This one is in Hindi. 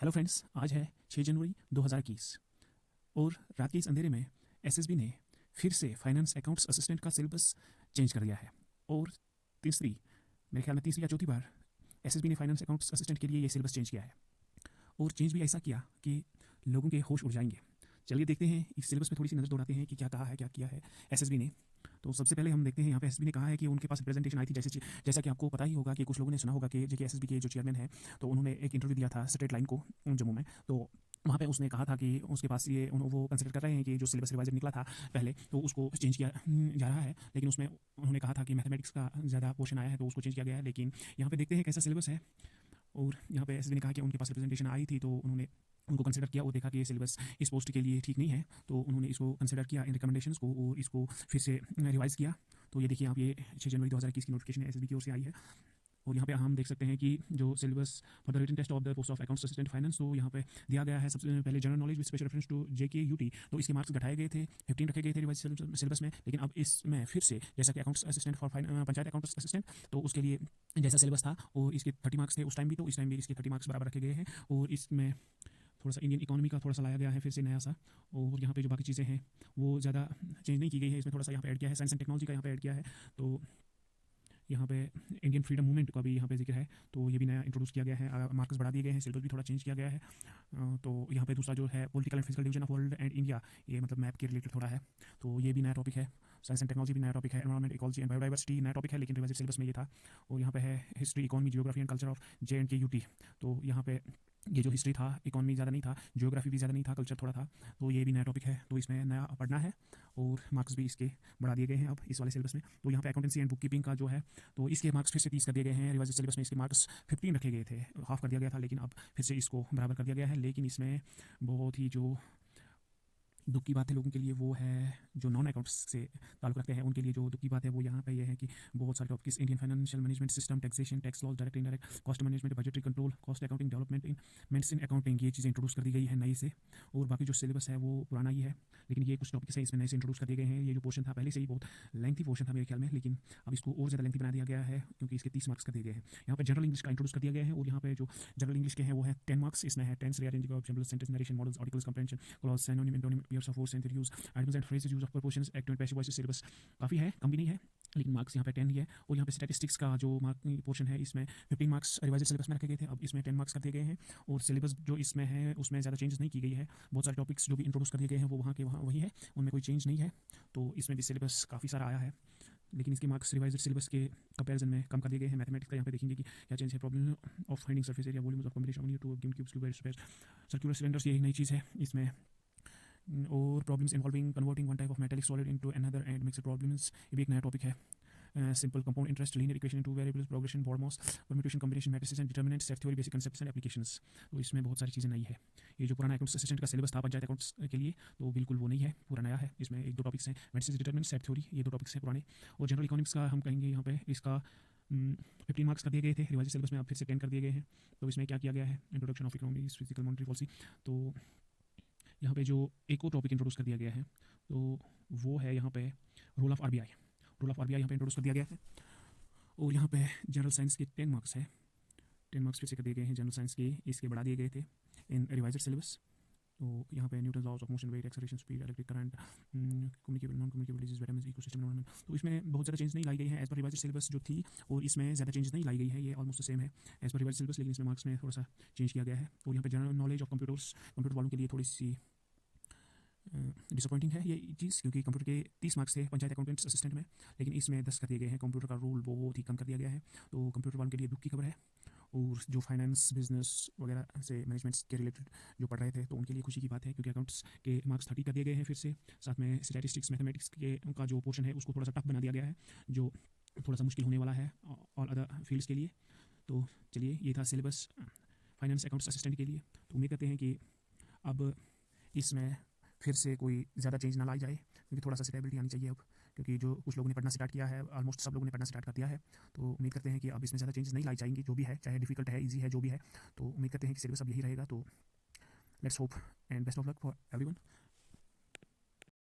हेलो फ्रेंड्स, आज है 6 जनवरी 2021 और रात के इस अंधेरे में एसएसबी ने फिर से फाइनेंस अकाउंट्स असिस्टेंट का सिलेबस चेंज कर दिया है। और तीसरी मेरे ख्याल में तीसरी या चौथी बार एसएसबी ने फाइनेंस अकाउंट्स असिस्टेंट के लिए ये सिलेबस चेंज किया है और चेंज भी ऐसा किया कि लोगों के होश उड़ जाएंगे। चलिए देखते हैं, इस सिलेबस पे थोड़ी सी नज़र दौड़ाते हैं कि क्या कहा है, क्या किया है एसएसबी ने। तो सबसे पहले हम देखते हैं, यहाँ पे एसएसबी ने कहा है कि उनके पास प्रेजेंटेशन आई थी। जैसा कि आपको पता ही होगा कि कुछ लोगों ने सुना होगा कि जेके एसएसबी के जो चेयरमैन है, तो उन्होंने एक इंटरव्यू दिया था स्ट्रेट लाइन को जम्मू में। तो वहाँ पे उसने कहा था कि उसके पास ये वो कंसिडर कर रहे हैं कि जो सिलेबस रिवाइजर निकला था पहले, तो उसको चेंज किया जा रहा है। लेकिन उसमें उन्होंने कहा था कि मैथमेटिक्स का ज़्यादा पोर्शन आया है, तो उसको चेंज किया गया है। लेकिन यहाँ पे देखते हैं कैसा सिलेबस है। और यहाँ पे एसएसबी ने कहा कि उनके पास रिप्रेजेंटेशन आई थी, तो उन्होंने उनको कंसिडर किया और देखा कि ये सिलेबस इस पोस्ट के लिए ठीक नहीं है, तो उन्होंने इसको कंसिडर किया इन रिकमेंडेशंस को और इसको फिर से रिवाइज़ किया। तो ये देखिए आप, ये 6 जनवरी 2021 की नोटिफिकेशन एसएसबी की ओर से आई है। और यहाँ पे हम देख सकते हैं कि जो syllabus for the written test of the post of accounts assistant finance, तो यहाँ पे दिया गया है सबसे पहले general knowledge with special reference to J K U T. तो इसके मार्क्स घटाए गए थे, 15 रखे गए थे रिवाइज सिलेबस में। लेकिन अब इसमें फिर से जैसा कि accounts assistant for panchayat accounts assistant, तो उसके लिए जैसा सिलेबस था और इसके 30 मार्क्स थे उस टाइम भी, तो इस टाइम भी इसके 30 मार्क्स बराबर रखे गए हैं। और इसमें थोड़ा सा इंडियन इकोनॉमी का थोड़ा सा लाया गया है फिर से नया सा। और यहाँ पे जो बाकी चीज़ें हैं वो ज़्यादा चेंज नहीं की गई है, इसमें थोड़ा सा यहाँ पे ऐड किया है, साइंस एंड टेक्नोलॉजी का यहाँ पे ऐड किया है। तो यहाँ पे इंडियन फ्रीडम मूवमेंट का भी यहाँ पे जिक्र है, तो ये भी नया इंट्रोड्यूस किया गया है। मार्क्स बढ़ा दिए गए हैं, सिलेबस भी थोड़ा चेंज किया गया है। तो यहाँ पे दूसरा जो है political and physical division of world and India, ये मतलब मैप के रिलेटेड थोड़ा है, तो ये भी नया टॉपिक है। साइंस एंड टेक्नोलॉजी भी नया टॉपिक है। एनवायरमेंट, इकोलॉजी एंड बायोडाइवर्सिटी नया टॉपिक है, लेकिन रिवाइज सिलेबस में ये था। और यहाँ पे है history, economy, geography and culture of JNK UT। तो यहाँ पे ये जो हिस्ट्री था, इकोनॉमी ज़्यादा नहीं था, जियोग्राफी भी ज़्यादा नहीं था, कल्चर थोड़ा था, तो ये भी नया टॉपिक है, तो इसमें नया पढ़ना है। और मार्क्स भी इसके बढ़ा दिए गए हैं अब इस वाले सिलेबस में। तो यहाँ पे अकाउंटेंसी एंड बुक कीपिंग का जो है, तो इसके मार्क्स फिर से 30 कर दिए गए हैं। रिवाइज सिलेबस में इसके मार्क्स 15 रखे गए थे, हाफ कर दिया गया था, लेकिन अब फिर से इसको बराबर कर दिया गया है। लेकिन इसमें बहुत ही जो दुख की बात है लोगों के लिए, वो है जो नॉन अकाउंट्स से ताल्लुक रखते हैं उनके लिए जो दुख की बात है वो यहाँ पे ये है कि बहुत सारे topics, Indian financial management system, taxation, tax laws, direct indirect, cost management, budgetary control, cost accounting, development in medicine accounting, ये चीज़ें इंट्रोड्यूस कर दी गई है नई से। और बाकी जो सिलेबस है वो पुराना ही है, लेकिन ये कुछ टॉपिक्स हैं इसमें नए से इंट्रोड्यूस कर दिए गए हैं। ये जो पोर्शन था पहले से ही बहुत लेंथी पोर्शन था मेरे ख्याल में, लेकिन अब इसको और ज़्यादा लेंथी बना दिया गया है क्योंकि इसके 30 मार्क्स कर दिए गए हैं। यहाँ पे जनरल इंग्लिश का इंट्रोड्यूस कर दिया गया है, और यहाँ पे जो जनरल इंग्लिश के हैं वो है 10 मार्क्स। इसमें है tense, rearranging of general sentence, narration, modals, articles, comprehension, clause, synonym, antonym, pairs of words, interviews, items and phrases, use of prepositions, active and passive voice. Syllabus काफ़ी है, कम भी नहीं है, लेकिन मार्क्स यहाँ पे 10 ही है। और यहाँ पे स्टैटिस्टिक्स का जो मार्क पोर्शन है, इसमें 15 मार्क्स रिवाइज सिलेबस में रखे गए थे, अब इसमें 10 मार्क्स कर दिए गए हैं। और सिलेबस जो इसमें है उसमें ज़्यादा चेंजेस नहीं की गई है। बहुत सारे टॉपिक्स जो भी इंट्रोड्यूस कर दिए गए हैं वो वहाँ के वहाँ वही है, उनमें कोई चेंज नहीं है। तो इसमें भी सिलेबस काफ़ी सारा आया है, लेकिन इसके मार्क्स रिवाइज सिलेबस के कंपैरिजन में कम कर दिए गए हैं। मैथमेटिक्स का यहाँ पे देखेंगे कि क्या चेंज है। Problem of finding surface area, volumes of combination to given cubes, circular cylinders, ये एक नई चीज़ है इसमें। और problems involving converting one type of metallic solid into another and mixed problems, ये भी एक नया टॉपिक है। Simple compound interest, linear equation, two variables, progression, बॉर्मॉस, permutation, combination, matrices and determinants, set theory, basic concepts and applications. तो इसमें बहुत सारी चीज़ें नई है। ये जो पुराना अकाउंट्स असिस्टेंट का सिलेबस था पंचायत अकाउंट्स के लिए, तो बिल्कुल वो नहीं है, पूरा नया है। इसमें एक दो टॉपिक्स हैं, मैट्रिसेस, डिटर्मिनेंट्स, सेट थ्योरी, ये दो टॉपिक्स हैं पुराने। और जनरल इकोनॉमिक्स का हम कहेंगे यहाँ पे, इसका 15 मार्क्स कर दिए गए थे रिवाइज सिलेबस में, अब फिर से 10 कर दिए गए हैं। तो इसमें क्या किया गया है, introduction of economics, physical monetary policy. तो यहाँ पे जो एक और टॉपिक इंट्रोड्यूस कर दिया गया है, तो वो है यहाँ पे role of RBI। Role of RBI यहाँ पे इंट्रोड्यूस कर दिया गया है। और यहाँ पे जनरल साइंस के 10 मार्क्स है, 10 मार्क्स फिर से कर दिए गए हैं जनरल साइंस के, इसके बढ़ा दिए गए थे इन रिवाइजर सिलेबस। तो यहाँ पे Newton laws of motion, weight, acceleration, speed, electric current, communicable, non communicable disease, vitamin, ecosystem, environment. तो इसमें बहुत ज़्यादा चेंज नहीं लाई गई है एज पर रिवाइजर सिलेबस जो थी, और इसमें ज़्यादा चेंजेस नहीं लाई गई है, ये ऑलमोस्ट सेम है एज पर रिवाइजर सिलेबस, लेकिन इसमें मार्क्स में थोड़ा सा चेंज किया गया है। और यहाँ पे general knowledge of computers, computer वालों के लिए थोड़ी सी डिसअपॉइंटिंग है ये चीज़, क्योंकि कंप्यूटर के 30 मार्क्स थे पंचायत अकाउंटेंट्स असिस्टेंट में, लेकिन इसमें 10 कर दिए गए हैं। कंप्यूटर का रोल बहुत ही कम कर दिया गया है, तो कंप्यूटर वालों के लिए दुख की खबर है। और जो फाइनेंस, बिजनेस वगैरह से मैनेजमेंट के रिलेटेड जो पढ़ रहे थे, तो उनके लिए खुशी की बात है, क्योंकि अकाउंट्स के मार्क्स 30 कर दिए गए हैं फिर से। साथ में स्टैटिस्टिक्स, मैथमेटिक्स के का जो पोर्शन है उसको थोड़ा सा टफ बना दिया गया है, जो थोड़ा सा मुश्किल होने वाला है और अदर फील्ड्स के लिए। तो चलिए, ये था सिलेबस फाइनेंस अकाउंट्स असिस्टेंट के लिए। तो उम्मीद करते हैं कि अब इसमें फिर से कोई ज़्यादा चेंज ना लाई जाए, क्योंकि थोड़ा सा स्टेबिलिटी आनी चाहिए अब, क्योंकि जो कुछ लोगों ने पढ़ना स्टार्ट किया है, ऑलमोस्ट सब लोगों ने पढ़ना स्टार्ट कर दिया है। तो उम्मीद करते हैं कि अब इसमें ज़्यादा चेंजेस नहीं लाई जाएंगी, जो भी है, चाहे डिफिकल्ट है, ईजी है, जो भी है। तो उम्मीद करते हैं कि सिलेबस अब यही रहेगा। तो let's hope and best of luck for everyone.